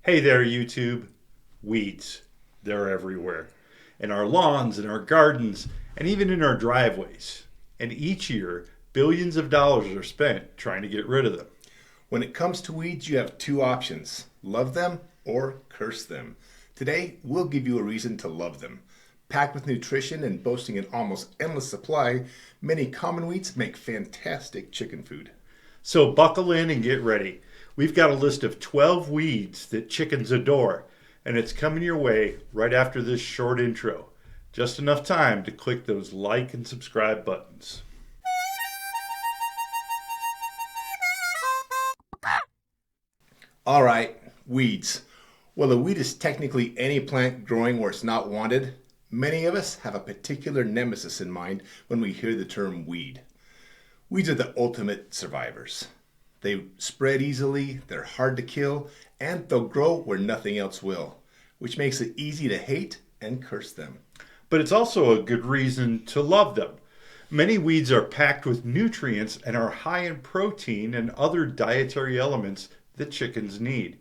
Hey there, YouTube. Weeds. They're everywhere. In our lawns, in our gardens, and even in our driveways. And each year, billions of dollars are spent trying to get rid of them. When it comes to weeds, you have two options: love them or curse them. Today, we'll give you a reason to love them. Packed with nutrition and boasting an almost endless supply, many common weeds make fantastic chicken food. So buckle in and get ready. We've got a list of 12 weeds that chickens adore, and it's coming your way right after this short intro. Just enough time to click those like and subscribe buttons. All right, weeds. Well, a weed is technically any plant growing where it's not wanted. Many of us have a particular nemesis in mind when we hear the term weed. Weeds are the ultimate survivors. They spread easily, they're hard to kill, and they'll grow where nothing else will, which makes it easy to hate and curse them. But it's also a good reason to love them. Many weeds are packed with nutrients and are high in protein and other dietary elements that chickens need.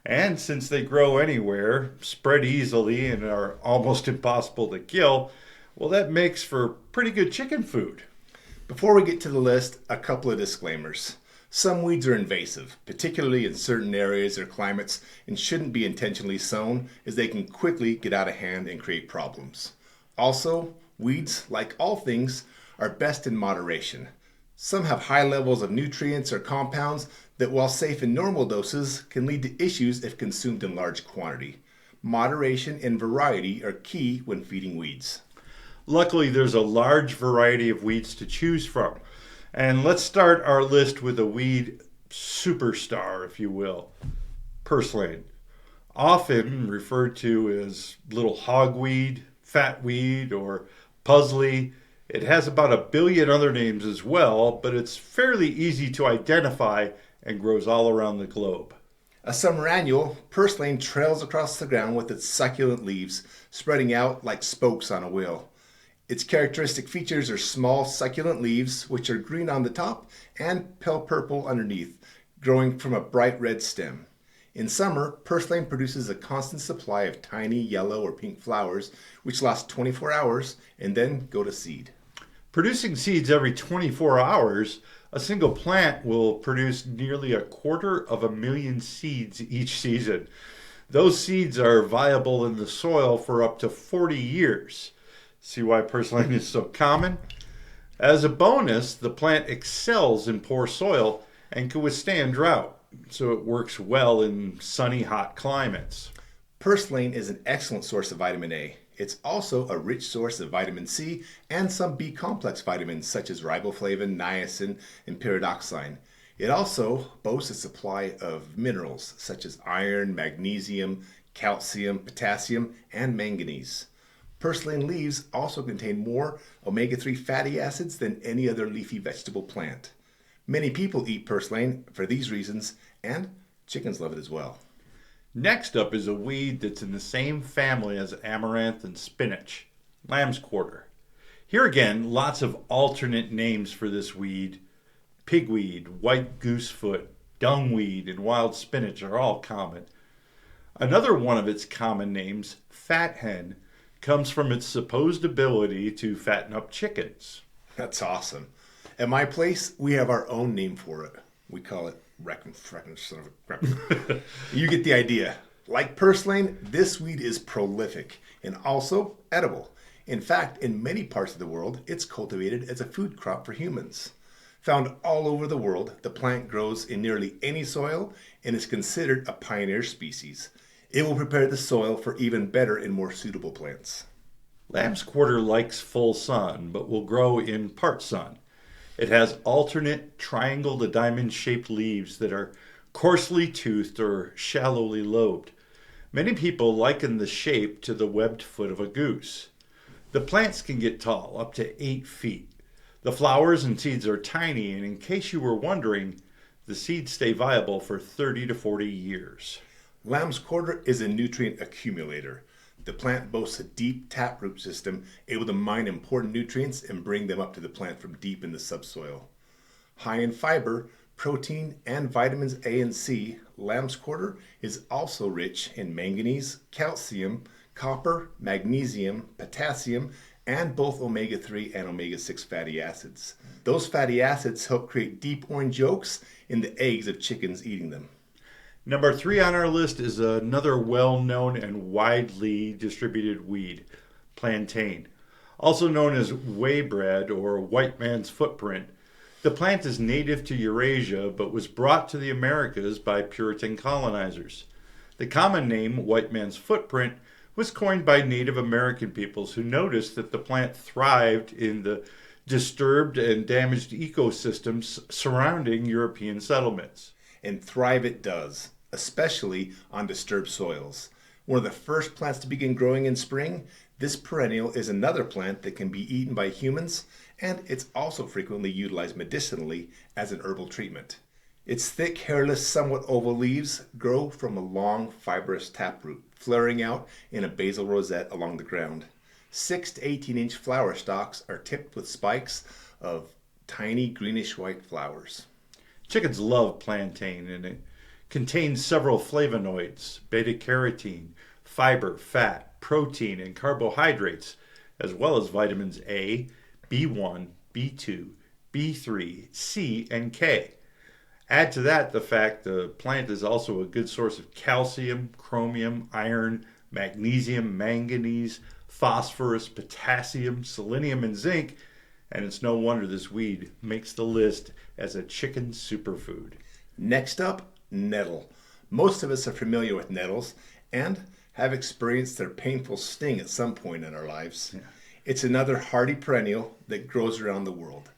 And since they grow anywhere, spread easily, and are almost impossible to kill, well, that makes for pretty good chicken food. Before we get to the list, a couple of disclaimers. Some weeds are invasive, particularly in certain areas or climates, and shouldn't be intentionally sown as they can quickly get out of hand and create problems. Also, weeds, like all things, are best in moderation. Some have high levels of nutrients or compounds that, while safe in normal doses, can lead to issues if consumed in large quantity. Moderation and variety are key when feeding weeds. Luckily, there's a large variety of weeds to choose from. And let's start our list with a weed superstar, if you will, Purslane. Often referred to as little hogweed, fatweed, or pusley. It has about a billion other names as well, but it's fairly easy to identify and grows all around the globe. A summer annual, purslane trails across the ground with its succulent leaves spreading out like spokes on a wheel. Its characteristic features are small succulent leaves, which are green on the top and pale purple underneath, growing from a bright red stem. In summer, purslane produces a constant supply of tiny yellow or pink flowers, which last 24 hours and then go to seed. Producing seeds every 24 hours, a single plant will produce nearly 250,000 seeds each season. Those seeds are viable in the soil for up to 40 years. See why purslane is so common? As a bonus, the plant excels in poor soil and can withstand drought, so it works well in sunny, hot climates. Purslane is an excellent source of vitamin A. It's also a rich source of vitamin C and some B-complex vitamins such as riboflavin, niacin, and pyridoxine. It also boasts a supply of minerals such as iron, magnesium, calcium, potassium, and manganese. Purslane leaves also contain more omega-3 fatty acids than any other leafy vegetable plant. Many people eat purslane for these reasons, and chickens love it as well. Next up is a weed that's in the same family as amaranth and spinach, lamb's quarter. Here again, lots of alternate names for this weed. Pigweed, white goosefoot, dungweed, and wild spinach are all common. Another one of its common names, fat hen, comes from its supposed ability to fatten up chickens. That's awesome. At my place, we have our own name for it. We call it frickin' son of a crap. You get the idea. Like purslane, this weed is prolific and also edible. In fact, in many parts of the world, it's cultivated as a food crop for humans. Found all over the world, the plant grows in nearly any soil and is considered a pioneer species. It will prepare the soil for even better and more suitable plants. Lamb's quarter likes full sun, but will grow in part sun. It has alternate triangle to diamond shaped leaves that are coarsely toothed or shallowly lobed. Many people liken the shape to the webbed foot of a goose. The plants can get tall, up to 8 feet. The flowers and seeds are tiny, and in case you were wondering, the seeds stay viable for 30 to 40 years. Lamb's quarter is a nutrient accumulator. The plant boasts a deep taproot system able to mine important nutrients and bring them up to the plant from deep in the subsoil. High in fiber, protein, and vitamins A and C, lamb's quarter is also rich in manganese, calcium, copper, magnesium, potassium, and both omega-3 and omega-6 fatty acids. Those fatty acids help create deep orange yolks in the eggs of chickens eating them. Number 3 on our list is another well-known and widely distributed weed, plantain. Also known as waybread or white man's footprint, the plant is native to Eurasia but was brought to the Americas by Puritan colonizers. The common name, white man's footprint, was coined by Native American peoples who noticed that the plant thrived in the disturbed and damaged ecosystems surrounding European settlements. And thrive it does, especially on disturbed soils. One of the first plants to begin growing in spring, this perennial is another plant that can be eaten by humans, and it's also frequently utilized medicinally as an herbal treatment. Its thick, hairless, somewhat oval leaves grow from a long, fibrous taproot, flaring out in a basal rosette along the ground. 6 to 18-inch flower stalks are tipped with spikes of tiny greenish-white flowers. Chickens love plantain, and it contains several flavonoids, beta-carotene, fiber, fat, protein, and carbohydrates, as well as vitamins A, B1, B2, B3, C, and K. Add to that the fact the plant is also a good source of calcium, chromium, iron, magnesium, manganese, phosphorus, potassium, selenium, and zinc, and it's no wonder this weed makes the list as a chicken superfood. Next up, nettle. Most of us are familiar with nettles and have experienced their painful sting at some point in our lives. Yeah. It's another hardy perennial that grows around the world.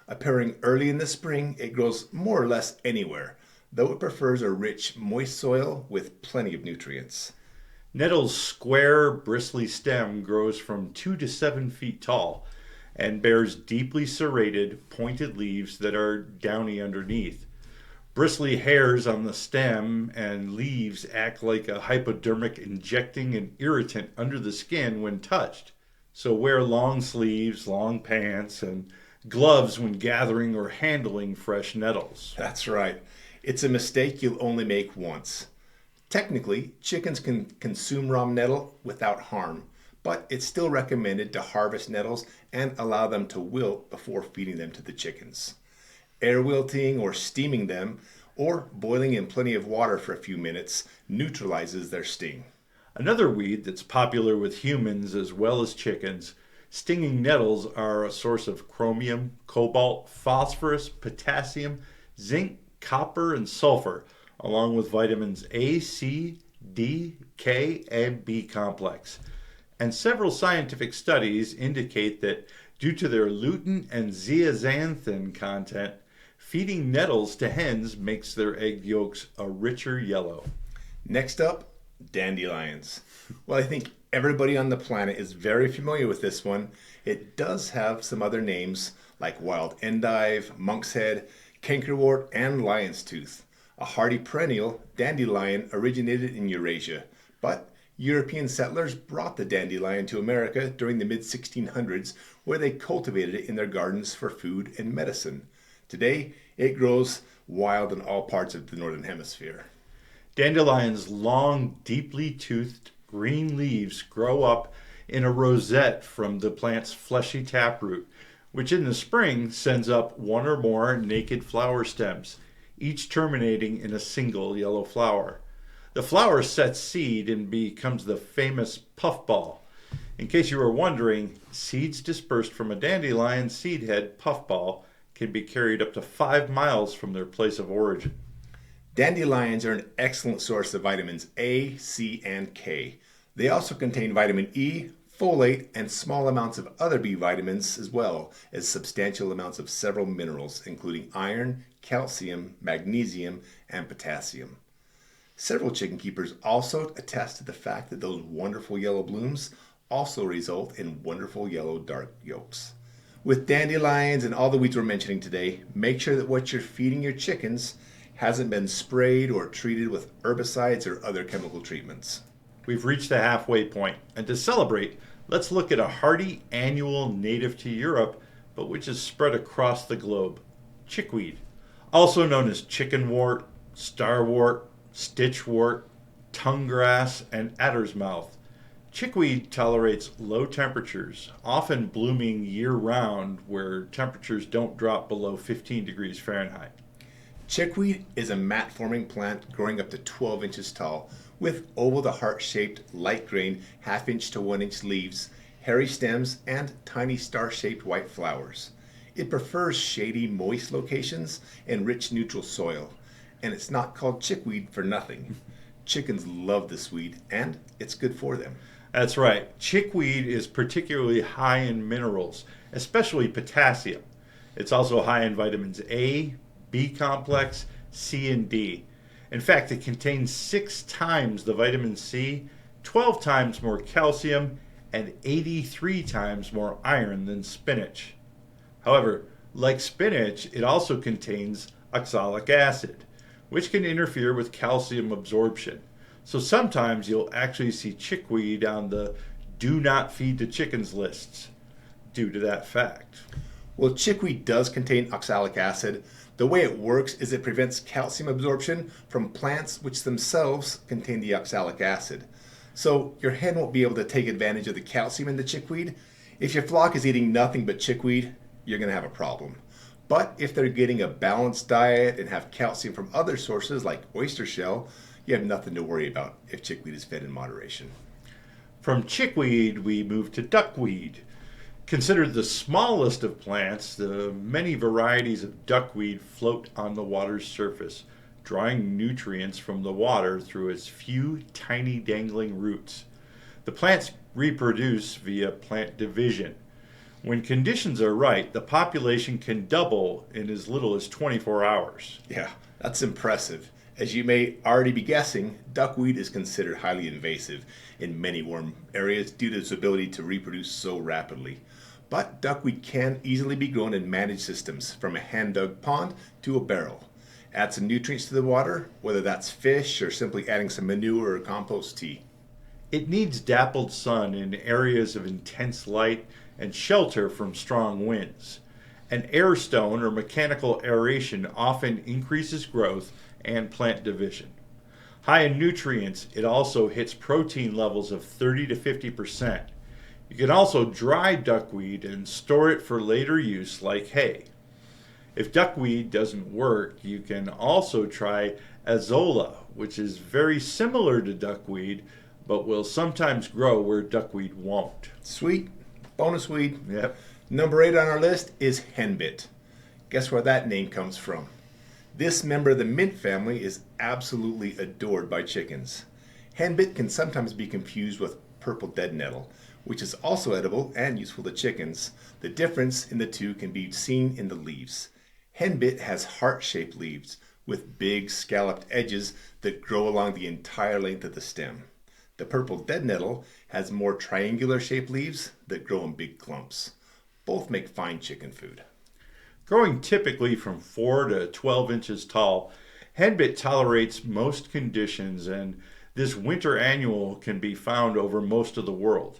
Appearing early in the spring, it grows more or less anywhere, though it prefers a rich, moist soil with plenty of nutrients. Nettle's square, bristly stem grows from 2 to 7 feet tall and bears deeply serrated, pointed leaves that are downy underneath. Bristly hairs on the stem and leaves act like a hypodermic, injecting an irritant under the skin when touched. So wear long sleeves, long pants, and gloves when gathering or handling fresh nettles. That's right. It's a mistake you'll only make once. Technically, chickens can consume raw nettle without harm, but it's still recommended to harvest nettles and allow them to wilt before feeding them to the chickens. Air wilting or steaming them, or boiling in plenty of water for a few minutes, neutralizes their sting. Another weed that's popular with humans as well as chickens, stinging nettles are a source of chromium, cobalt, phosphorus, potassium, zinc, copper, and sulfur, along with vitamins A, C, D, K, and B complex. And several scientific studies indicate that due to their lutein and zeaxanthin content, feeding nettles to hens makes their egg yolks a richer yellow. Next up, dandelions. Well, I think everybody on the planet is very familiar with this one. It does have some other names like wild endive, monk's head, cankerwort, and lion's tooth. A hardy perennial, dandelion originated in Eurasia, but European settlers brought the dandelion to America during the mid-1600s, where they cultivated it in their gardens for food and medicine. Today, it grows wild in all parts of the Northern Hemisphere. Dandelion's long, deeply toothed green leaves grow up in a rosette from the plant's fleshy taproot, which in the spring sends up one or more naked flower stems, each terminating in a single yellow flower. The flower sets seed and becomes the famous puffball. In case you were wondering, seeds dispersed from a dandelion seed head puffball can be carried up to 5 miles from their place of origin. Dandelions are an excellent source of vitamins A, C, and K. They also contain vitamin E, folate, and small amounts of other B vitamins, as well as substantial amounts of several minerals, including iron, calcium, magnesium, and potassium. Several chicken keepers also attest to the fact that those wonderful yellow blooms also result in wonderful yellow dark yolks. With dandelions and all the weeds we're mentioning today, make sure that what you're feeding your chickens hasn't been sprayed or treated with herbicides or other chemical treatments. We've reached the halfway point, and to celebrate, let's look at a hardy annual native to Europe, but which is spread across the globe, chickweed. Also known as chickenwort, starwort, stitchwort, tongue grass, and adder's mouth. Chickweed tolerates low temperatures, often blooming year-round where temperatures don't drop below 15 degrees Fahrenheit. Chickweed is a mat-forming plant growing up to 12 inches tall with oval to heart-shaped, light-grained, half-inch to 1-inch leaves, hairy stems, and tiny star-shaped white flowers. It prefers shady, moist locations and rich neutral soil, and it's not called chickweed for nothing. Chickens love this weed, and it's good for them. That's right. Chickweed is particularly high in minerals, especially potassium. It's also high in vitamins A, B complex, C, and D. In fact, it contains 6 times the vitamin C, 12 times more calcium, and 83 times more iron than spinach. However, like spinach, it also contains oxalic acid, which can interfere with calcium absorption. So sometimes you'll actually see chickweed on the do not feed the chickens lists due to that fact. Well, chickweed does contain oxalic acid. The way it works is it prevents calcium absorption from plants which themselves contain the oxalic acid. So your hen won't be able to take advantage of the calcium in the chickweed. If your flock is eating nothing but chickweed, you're going to have a problem. But if they're getting a balanced diet and have calcium from other sources like oyster shell, you have nothing to worry about if chickweed is fed in moderation. From chickweed, we move to duckweed. Considered the smallest of plants, the many varieties of duckweed float on the water's surface, drawing nutrients from the water through its few tiny dangling roots. The plants reproduce via plant division. When conditions are right, the population can double in as little as 24 hours. Yeah, that's impressive. As you may already be guessing, duckweed is considered highly invasive in many warm areas due to its ability to reproduce so rapidly. But duckweed can easily be grown in managed systems, from a hand-dug pond to a barrel. Add some nutrients to the water, whether that's fish or simply adding some manure or compost tea. It needs dappled sun in areas of intense light and shelter from strong winds. An air stone or mechanical aeration often increases growth and plant division. High in nutrients, it also hits protein levels of 30 to 50%. You can also dry duckweed and store it for later use like hay. If duckweed doesn't work, you can also try azolla, which is very similar to duckweed, but will sometimes grow where duckweed won't. Sweet. Bonus weed. Yep. Number 8 on our list is henbit. Guess where that name comes from? This member of the mint family is absolutely adored by chickens. Henbit can sometimes be confused with purple dead nettle, which is also edible and useful to chickens. The difference in the two can be seen in the leaves. Henbit has heart-shaped leaves with big scalloped edges that grow along the entire length of the stem. The purple dead nettle has more triangular-shaped leaves that grow in big clumps. Both make fine chicken food. Growing typically from 4 to 12 inches tall, henbit tolerates most conditions, and this winter annual can be found over most of the world.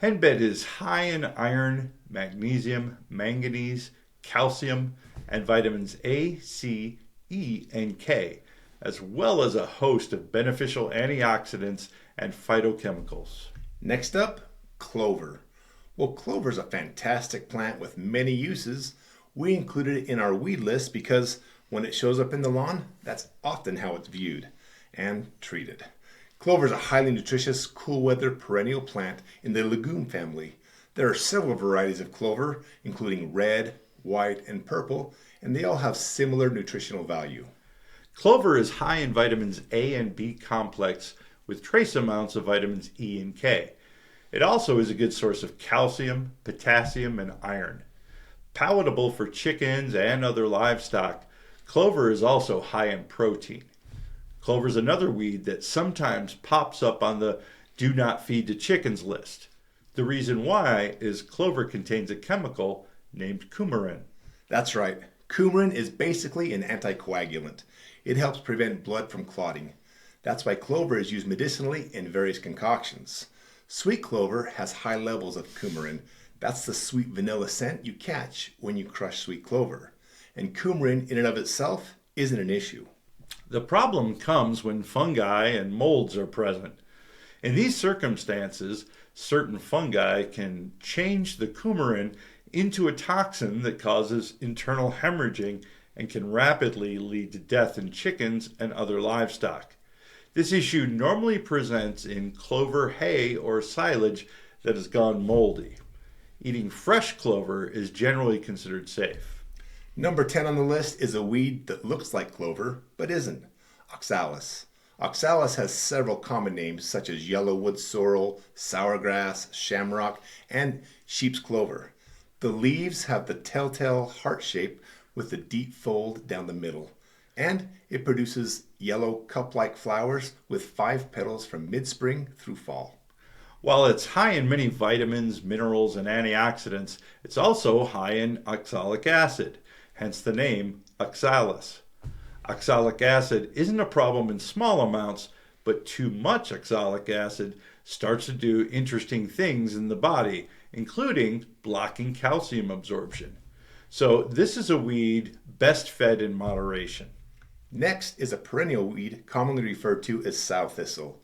Henbit is high in iron, magnesium, manganese, calcium, and vitamins A, C, E, and K, as well as a host of beneficial antioxidants and phytochemicals. Next up, clover. Well, clover is a fantastic plant with many uses. We included it in our weed list because when it shows up in the lawn, that's often how it's viewed and treated. Clover is a highly nutritious, cool-weather perennial plant in the legume family. There are several varieties of clover, including red, white, and purple, and they all have similar nutritional value. Clover is high in vitamins A and B complex with trace amounts of vitamins E and K. It also is a good source of calcium, potassium, and iron. Palatable for chickens and other livestock, clover is also high in protein. Clover is another weed that sometimes pops up on the do not feed the chickens list. The reason why is clover contains a chemical named coumarin. That's right. Coumarin is basically an anticoagulant. It helps prevent blood from clotting. That's why clover is used medicinally in various concoctions. Sweet clover has high levels of coumarin. That's the sweet vanilla scent you catch when you crush sweet clover. and coumarin in and of itself isn't an issue. The problem comes when fungi and molds are present. In these circumstances, certain fungi can change the coumarin into a toxin that causes internal hemorrhaging and can rapidly lead to death in chickens and other livestock. This issue normally presents in clover hay or silage that has gone moldy. Eating fresh clover is generally considered safe. Number 10 on the list is a weed that looks like clover but isn't, Oxalis. Oxalis has several common names such as yellowwood sorrel, sourgrass, shamrock, and sheep's clover. The leaves have the telltale heart shape with a deep fold down the middle, and it produces yellow cup-like flowers with 5 petals from mid-spring through fall. While it's high in many vitamins, minerals, and antioxidants, it's also high in oxalic acid, hence the name Oxalis. Oxalic acid isn't a problem in small amounts, but too much oxalic acid starts to do interesting things in the body, including blocking calcium absorption. So this is a weed best fed in moderation. Next is a perennial weed commonly referred to as sow thistle.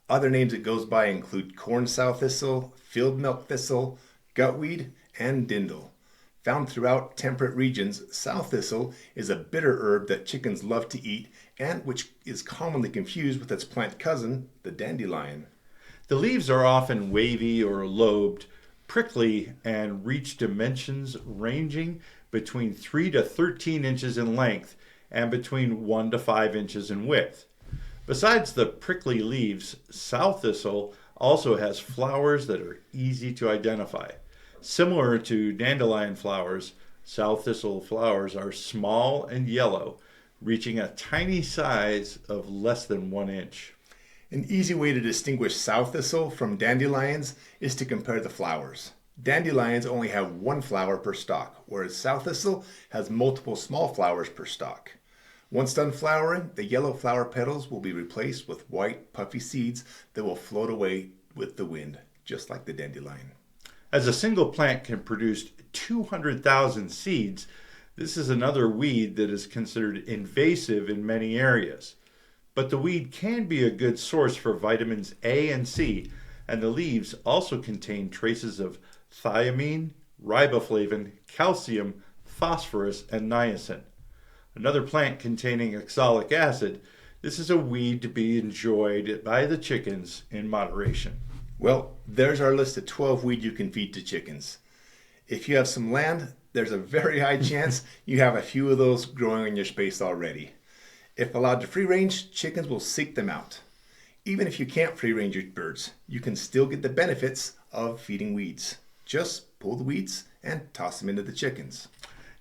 Other names it goes by include corn sow thistle, field milk thistle, gutweed, and dindle. Found throughout temperate regions, sow thistle is a bitter herb that chickens love to eat and which is commonly confused with its plant cousin, the dandelion. The leaves are often wavy or lobed, prickly, and reach dimensions ranging between 3 to 13 inches in length and between 1 to 5 inches in width. Besides the prickly leaves, sow thistle also has flowers that are easy to identify. Similar to dandelion flowers, sow thistle flowers are small and yellow, reaching a tiny size of less than 1 inch. An easy way to distinguish sow thistle from dandelions is to compare the flowers. Dandelions only have 1 flower per stalk, whereas sow thistle has multiple small flowers per stalk. Once done flowering, the yellow flower petals will be replaced with white, puffy seeds that will float away with the wind, just like the dandelion. As a single plant can produce 200,000 seeds, this is another weed that is considered invasive in many areas. But the weed can be a good source for vitamins A and C, and the leaves also contain traces of thiamine, riboflavin, calcium, phosphorus, and niacin. Another plant containing oxalic acid, this is a weed to be enjoyed by the chickens in moderation. Well, there's our list of 12 weeds you can feed to chickens. If you have some land, there's a very high chance you have a few of those growing in your space already. If allowed to free range, chickens will seek them out. Even if you can't free range your birds, you can still get the benefits of feeding weeds. Just pull the weeds and toss them into the chickens.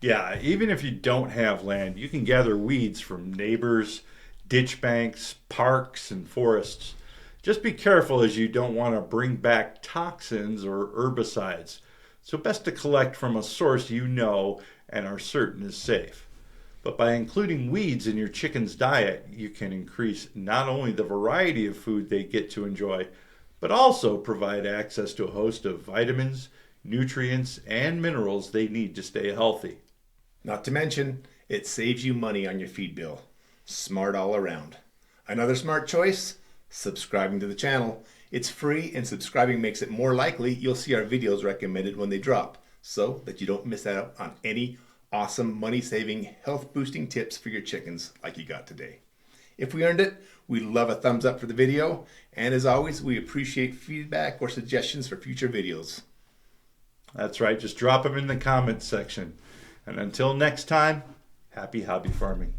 Yeah, even if you don't have land, you can gather weeds from neighbors, ditch banks, parks, and forests. Just be careful as you don't want to bring back toxins or herbicides. So best to collect from a source you know and are certain is safe. But by including weeds in your chicken's diet, you can increase not only the variety of food they get to enjoy, but also provide access to a host of vitamins, nutrients, and minerals they need to stay healthy. Not to mention, it saves you money on your feed bill. Smart all around. Another smart choice? Subscribing to the channel. It's free and subscribing makes it more likely you'll see our videos recommended when they drop, so that you don't miss out on any awesome money-saving, health-boosting tips for your chickens like you got today. If we earned it, we'd love a thumbs up for the video, and as always, we appreciate feedback or suggestions for future videos. That's right, just drop them in the comments section. And until next time, happy hobby farming.